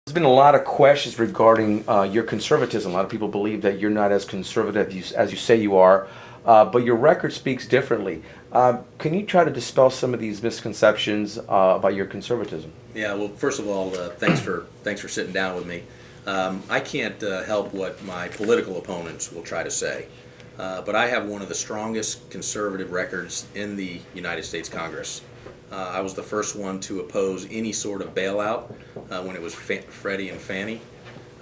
There's been a lot of questions regarding your conservatism. A lot of people believe that you're not as conservative as you say you are, but your record speaks differently. Can you try to dispel some of these misconceptions about your conservatism? Yeah, well, first of all, thanks for sitting down with me. I can't help what my political opponents will try to say, but I have one of the strongest conservative records in the United States Congress. I was the first one to oppose any sort of bailout when it was Freddie and Fannie.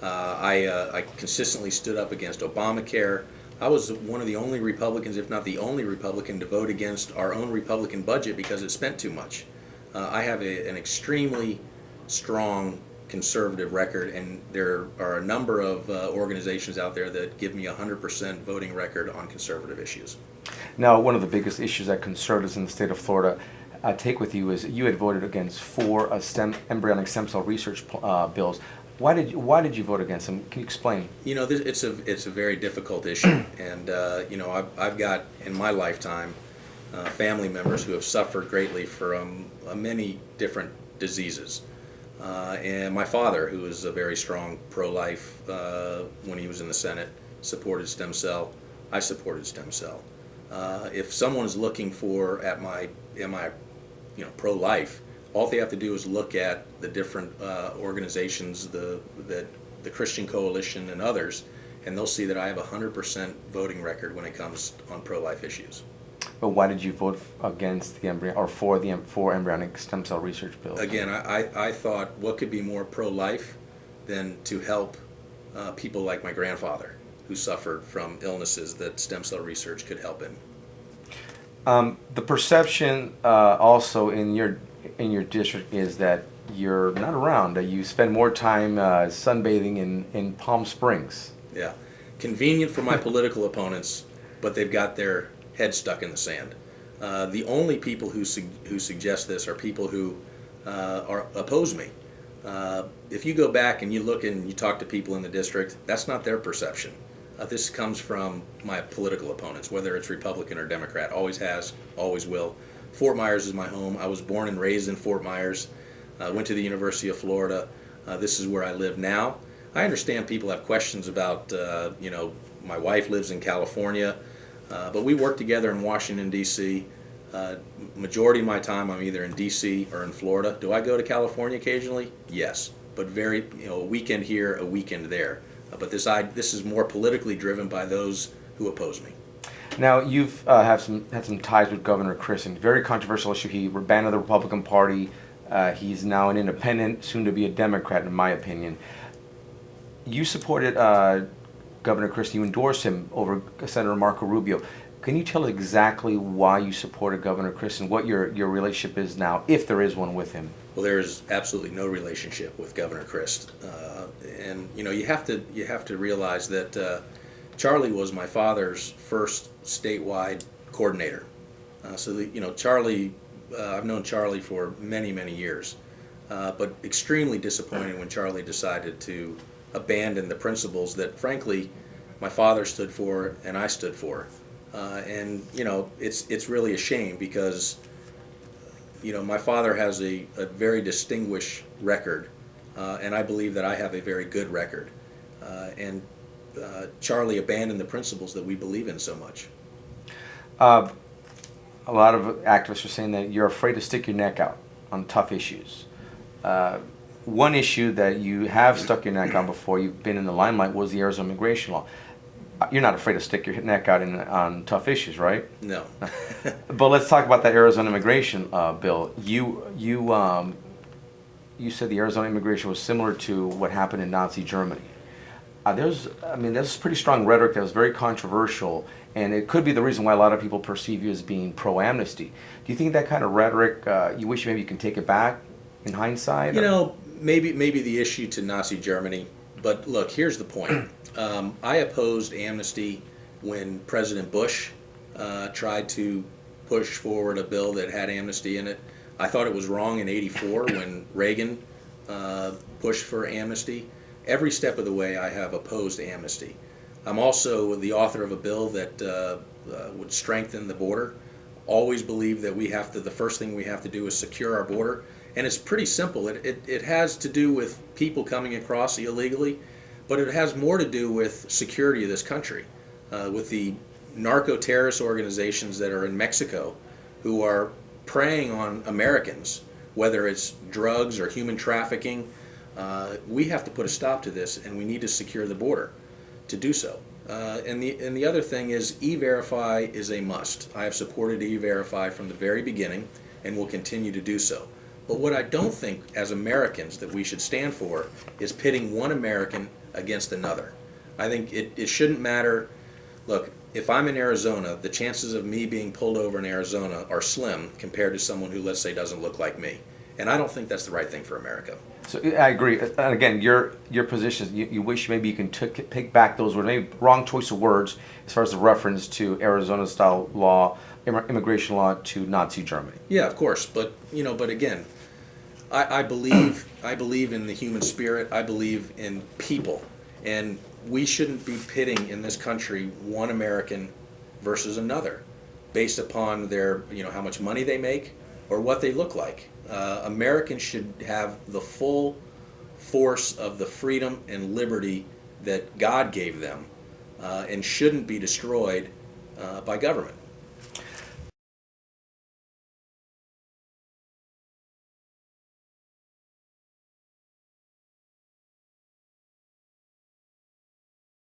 I consistently stood up against Obamacare. I was one of the only Republicans, if not the only Republican, to vote against our own Republican budget because it spent too much. I have an extremely strong conservative record, and there are a number of organizations out there that give me a 100% voting record on conservative issues. Now, one of the biggest issues that conservatives in the state of Florida take with you is you had voted against four embryonic stem cell research bills. Why did you vote against them? Can you explain? It's a very difficult issue, and I've got in my lifetime family members who have suffered greatly from many different diseases. And my father, who is a very strong pro-life when he was in the Senate, supported stem cell. I supported stem cell. If someone's looking for am I pro-life, all they have to do is look at the different organizations, the Christian Coalition and others, and they'll see that I have a 100% voting record when it comes on pro-life issues. But why did you vote against the embryo or for the four embryonic stem cell research bills? Again, I thought what could be more pro-life than to help people like my grandfather who suffered from illnesses that stem cell research could help in. The perception also in your district is that you're not around. That you spend more time sunbathing in Palm Springs. Yeah, convenient for my political opponents, but they've got their head stuck in the sand. The only people who suggest this are people who oppose me. If you go back and you look and you talk to people in the district, that's not their perception. This comes from my political opponents, whether it's Republican or Democrat. Always has, always will. Fort Myers is my home. I was born and raised in Fort Myers. Went to the University of Florida. This is where I live now. I understand people have questions about, my wife lives in California, but we work together in Washington, D.C. Majority of my time I'm either in D.C. or in Florida. Do I go to California occasionally? Yes, but a weekend here, a weekend there. But this is more politically driven by those who oppose me. Now you've had some ties with Governor Christie. Very controversial issue. He abandoned the Republican Party. He's now an independent, soon to be a Democrat, in my opinion. You supported Governor Christie. You endorsed him over Senator Marco Rubio. Can you tell exactly why you supported Governor Christie and what your relationship is now, if there is one with him? Well, there is absolutely no relationship with Governor Christ, and you have to realize that Charlie was my father's first statewide coordinator. Charlie, I've known Charlie for many years, but extremely disappointed when Charlie decided to abandon the principles that, frankly, my father stood for and I stood for, it's really a shame because. My father has a very distinguished record, and I believe that I have a very good record. And Charlie abandoned the principles that we believe in so much. A lot of activists are saying that you're afraid to stick your neck out on tough issues. One issue that you have stuck your neck out before you've been in the limelight was the Arizona immigration law. You're not afraid to stick your neck out on tough issues, right? No. But let's talk about that Arizona immigration bill. You said the Arizona immigration was similar to what happened in Nazi Germany. There's pretty strong rhetoric that was very controversial, and it could be the reason why a lot of people perceive you as being pro-amnesty. Do you think that kind of rhetoric, you wish maybe you can take it back in hindsight? Maybe the issue to Nazi Germany. But look, here's the point. I opposed amnesty when President Bush tried to push forward a bill that had amnesty in it. I thought it was wrong in '84 when Reagan pushed for amnesty. Every step of the way I have opposed amnesty. I'm also the author of a bill that would strengthen the border. Always believe that the first thing we have to do is secure our border. And it's pretty simple. It has to do with people coming across illegally, but it has more to do with security of this country, with the narco-terrorist organizations that are in Mexico who are preying on Americans, whether it's drugs or human trafficking. We have to put a stop to this, and we need to secure the border to do so. And the other thing is E-Verify is a must. I have supported E-Verify from the very beginning and will continue to do so. But what I don't think as Americans that we should stand for is pitting one American against another. I think it shouldn't matter. Look, if I'm in Arizona, the chances of me being pulled over in Arizona are slim compared to someone who, let's say, doesn't look like me. And I don't think that's the right thing for America. So I agree. And again, your position, you wish maybe you can take back those words, maybe wrong choice of words as far as the reference to Arizona-style law, immigration law to Nazi Germany. Yeah, of course. But again, I believe in the human spirit. I believe in people, and we shouldn't be pitting in this country one American versus another based upon their how much money they make or what they look like. Americans should have the full force of the freedom and liberty that God gave them, and shouldn't be destroyed by government.